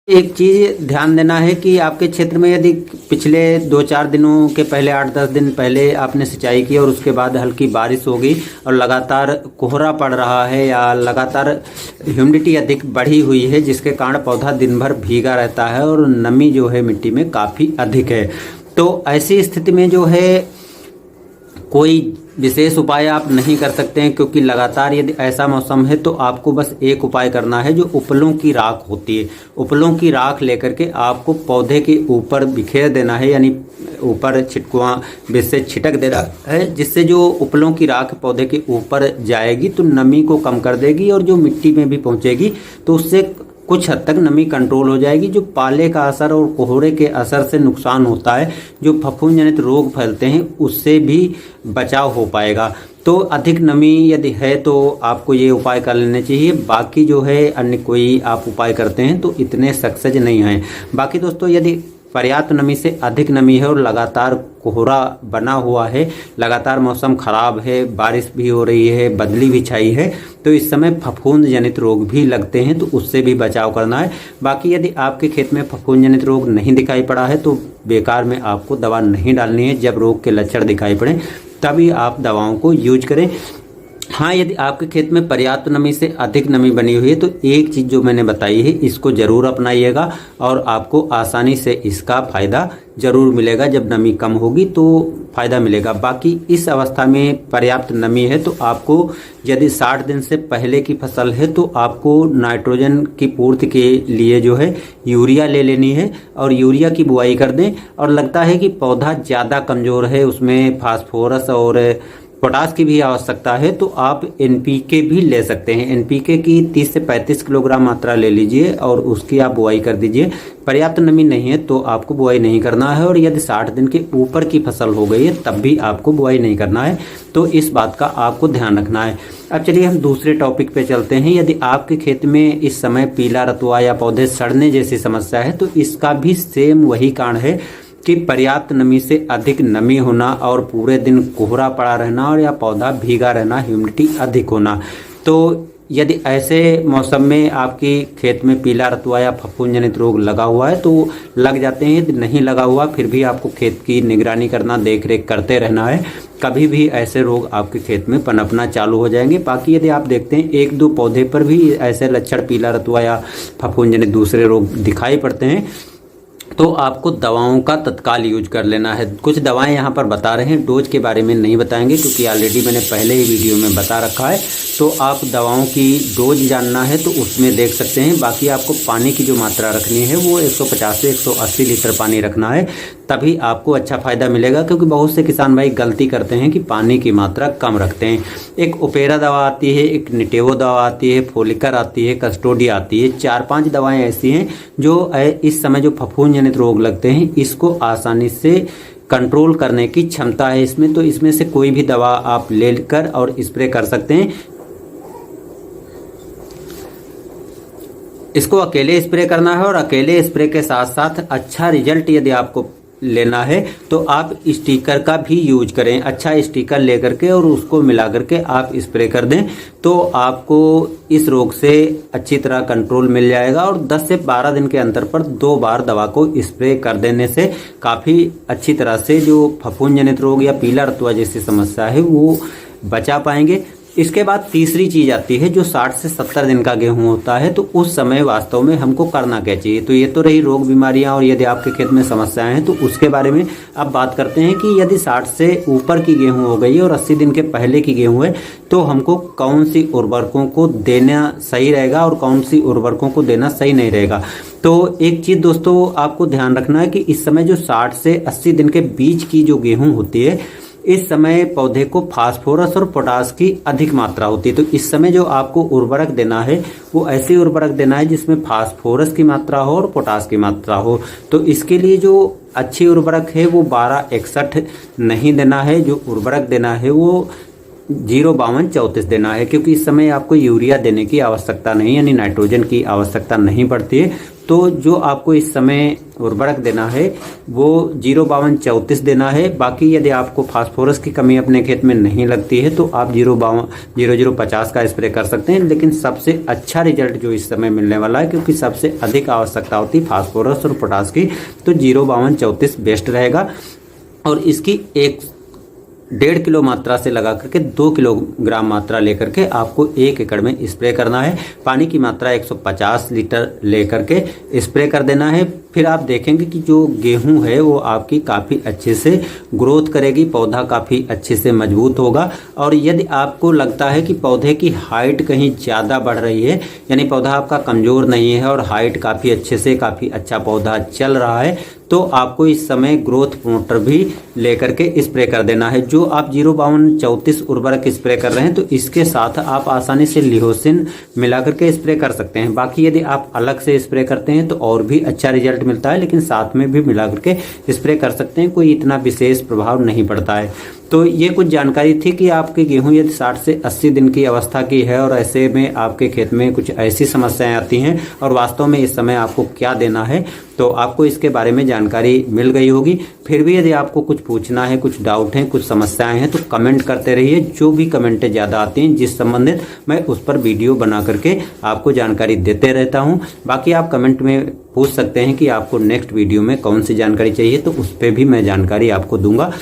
एक चीज ध्यान देना है कि आपके क्षेत्र में यदि पिछले 2-4 दिनों के पहले 8-10 दिन पहले आपने सिंचाई की और उसके बाद हल्की बारिश हो गई और लगातार कोहरा पड़ रहा है या लगातार ह्यूमिडिटी अधिक बढ़ी हुई है, जिसके कारण पौधा दिन भर भीगा रहता है और नमी जो है मिट्टी में काफ़ी अधिक है, तो ऐसी स्थिति में जो है कोई विशेष उपाय आप नहीं कर सकते हैं, क्योंकि लगातार यदि ऐसा मौसम है तो आपको बस एक उपाय करना है, जो उपलों की राख होती है, उपलों की राख लेकर के आपको पौधे के ऊपर बिखेर देना है, यानी ऊपर छिटकुआ बीज से छिटक देना है, जिससे जो उपलों की राख पौधे के ऊपर जाएगी तो नमी को कम कर देगी और जो मिट्टी में भी पहुंचेगी तो उससे कुछ हद तक नमी कंट्रोल हो जाएगी। जो पाले का असर और कोहरे के असर से नुकसान होता है, जो फफूंद जनित रोग फैलते हैं, उससे भी बचाव हो पाएगा। तो अधिक नमी यदि है तो आपको ये उपाय कर लेने चाहिए। बाकी जो है अन्य कोई आप उपाय करते हैं तो इतने सक्सेस नहीं हैं। बाकी दोस्तों, यदि पर्याप्त नमी से अधिक नमी है और लगातार कोहरा बना हुआ है, लगातार मौसम खराब है, बारिश भी हो रही है, बदली भी छाई है, तो इस समय फफूंद जनित रोग भी लगते हैं, तो उससे भी बचाव करना है। बाकी यदि आपके खेत में फफूंद जनित रोग नहीं दिखाई पड़ा है तो बेकार में आपको दवा नहीं डालनी है। जब रोग के लक्षण दिखाई पड़े तभी आप दवाओं को यूज करें। हाँ, यदि आपके खेत में पर्याप्त नमी से अधिक नमी बनी हुई है तो एक चीज़ जो मैंने बताई है इसको ज़रूर अपनाइएगा और आपको आसानी से इसका फ़ायदा ज़रूर मिलेगा। जब नमी कम होगी तो फ़ायदा मिलेगा। बाकी इस अवस्था में पर्याप्त नमी है तो आपको यदि 60 दिन से पहले की फसल है तो आपको नाइट्रोजन की पूर्ति के लिए जो है यूरिया ले लेनी है और यूरिया की बुआई कर दें। और लगता है कि पौधा ज़्यादा कमज़ोर है, उसमें फास्फोरस और पोटास की भी आवश्यकता है, तो आप एनपीके भी ले सकते हैं। एनपीके की 30 से 35 किलोग्राम मात्रा ले लीजिए और उसकी आप बुआई कर दीजिए। पर्याप्त नमी नहीं है तो आपको बुआई नहीं करना है, और यदि 60 दिन के ऊपर की फसल हो गई है तब भी आपको बुआई नहीं करना है। तो इस बात का आपको ध्यान रखना है। अब चलिए हम दूसरे टॉपिक पे चलते हैं। यदि आपके खेत में इस समय पीला रतुआ या पौधे सड़ने जैसी समस्या है तो इसका भी सेम वही कारण है कि पर्याप्त नमी से अधिक नमी होना और पूरे दिन कोहरा पड़ा रहना और या पौधा भीगा रहना, ह्यूमिडिटी अधिक होना। तो यदि ऐसे मौसम में आपके खेत में पीला रतुआ या फफूंद जनित रोग लगा हुआ है तो लग जाते हैं। यदि नहीं लगा हुआ फिर भी आपको खेत की निगरानी करना, देख रेख करते रहना है। कभी भी ऐसे रोग आपके खेत में पनपना चालू हो जाएंगे। बाकी यदि आप देखते हैं 1-2 पौधे पर भी ऐसे लक्षण पीला रतुआ या फफूंद जनित दूसरे रोग दिखाई पड़ते हैं तो आपको दवाओं का तत्काल यूज कर लेना है। कुछ दवाएं यहाँ पर बता रहे हैं, डोज के बारे में नहीं बताएंगे क्योंकि ऑलरेडी मैंने पहले ही वीडियो में बता रखा है। तो आप दवाओं की डोज जानना है तो उसमें देख सकते हैं। बाकी आपको पानी की जो मात्रा रखनी है वो 150 से 180 लीटर पानी रखना है, तभी आपको अच्छा फ़ायदा मिलेगा। क्योंकि बहुत से किसान भाई गलती करते हैं कि पानी की मात्रा कम रखते हैं। एक ओपेरा दवा आती है, एक निटेवो दवा आती है, फोलिकर आती है, कस्टोडिया आती है। 4-5 दवाएं ऐसी हैं जो इस समय जो फफूंद जनित रोग लगते हैं इसको आसानी से कंट्रोल करने की क्षमता है इसमें। तो इसमें से कोई भी दवा आप लेकर और स्प्रे कर सकते हैं। इसको अकेले स्प्रे करना है और अकेले स्प्रे के साथ साथ अच्छा रिजल्ट यदि आपको लेना है तो आप स्टिकर का भी यूज करें। अच्छा स्टिकर लेकर के और उसको मिला करके आप स्प्रे कर दें तो आपको इस रोग से अच्छी तरह कंट्रोल मिल जाएगा। और 10 से 12 दिन के अंतर पर 2 बार दवा को स्प्रे कर देने से काफ़ी अच्छी तरह से जो फफूंद जनित रोग या पीला रतुआ जैसी समस्या है वो बचा पाएंगे। इसके बाद तीसरी चीज़ आती है जो 60 से 70 दिन का गेहूं होता है, तो उस समय वास्तव में हमको करना क्या चाहिए। तो ये तो रही रोग बीमारियां और यदि आपके खेत में समस्याएं हैं तो उसके बारे में अब बात करते हैं कि यदि 60 से ऊपर की गेहूं हो गई है और 80 दिन के पहले की गेहूं है तो हमको कौन सी उर्वरकों को देना सही रहेगा और कौन सी उर्वरकों को देना सही नहीं रहेगा। तो एक चीज़ दोस्तों आपको ध्यान रखना है कि इस समय जो 60 से 80 दिन के बीच की जो गेहूँ होती है इस समय पौधे को फास्फोरस और पोटास की अधिक मात्रा होती है। तो इस समय जो आपको उर्वरक देना है वो ऐसी उर्वरक देना है जिसमें फास्फोरस की मात्रा हो और पोटास की मात्रा हो। तो इसके लिए जो अच्छी उर्वरक है वो 1261 नहीं देना है, जो उर्वरक देना है वो 05234 देना है। क्योंकि इस समय आपको यूरिया देने की आवश्यकता नहीं, यानी नाइट्रोजन की आवश्यकता नहीं पड़ती है। तो जो आपको इस समय उर्वरक देना है वो 05234 देना है। बाकी यदि आपको फास्फोरस की कमी अपने खेत में नहीं लगती है तो आप 0050 का स्प्रे कर सकते हैं, लेकिन सबसे अच्छा रिजल्ट जो इस समय मिलने वाला है, क्योंकि सबसे अधिक आवश्यकता होती है फास्फोरस और पोटास की, तो 05234 बेस्ट रहेगा। और इसकी 1.5 किलो मात्रा से लगा करके 2 किलोग्राम मात्रा लेकर के आपको 1 एकड़ में स्प्रे करना है। पानी की मात्रा 150 लीटर लेकर के स्प्रे कर देना है। फिर आप देखेंगे कि जो गेहूं है वो आपकी काफ़ी अच्छे से ग्रोथ करेगी, पौधा काफ़ी अच्छे से मजबूत होगा। और यदि आपको लगता है कि पौधे की हाइट कहीं ज़्यादा बढ़ रही है, यानी पौधा आपका कमज़ोर नहीं है और हाइट काफ़ी अच्छे से, काफ़ी अच्छा पौधा चल रहा है, तो आपको इस समय ग्रोथ प्रमोटर भी लेकर के स्प्रे कर देना है। जो आप 05234 उर्वरक स्प्रे कर रहे हैं तो इसके साथ आप आसानी से लिहोसिन मिला करके स्प्रे कर सकते हैं। बाकी यदि आप अलग से स्प्रे करते हैं तो और भी अच्छा रिजल्ट मिलता है, लेकिन साथ में भी मिला करके स्प्रे कर सकते हैं, कोई इतना विशेष प्रभाव नहीं पड़ता है। तो ये कुछ जानकारी थी कि आपके गेहूं यदि 60 से 80 दिन की अवस्था की है और ऐसे में आपके खेत में कुछ ऐसी समस्याएं आती हैं और वास्तव में इस समय आपको क्या देना है, तो आपको इसके बारे में जानकारी मिल गई होगी। फिर भी यदि आपको कुछ पूछना है, कुछ डाउट है, कुछ समस्याएं हैं, तो कमेंट करते रहिए। जो भी कमेंटें ज़्यादा आती हैं जिस संबंधित, मैं उस पर वीडियो बना करके आपको जानकारी देते रहता हूँ। बाकी आप कमेंट में पूछ सकते हैं कि आपको नेक्स्ट वीडियो में कौन सी जानकारी चाहिए, तो उस पर भी मैं जानकारी आपको दूंगा।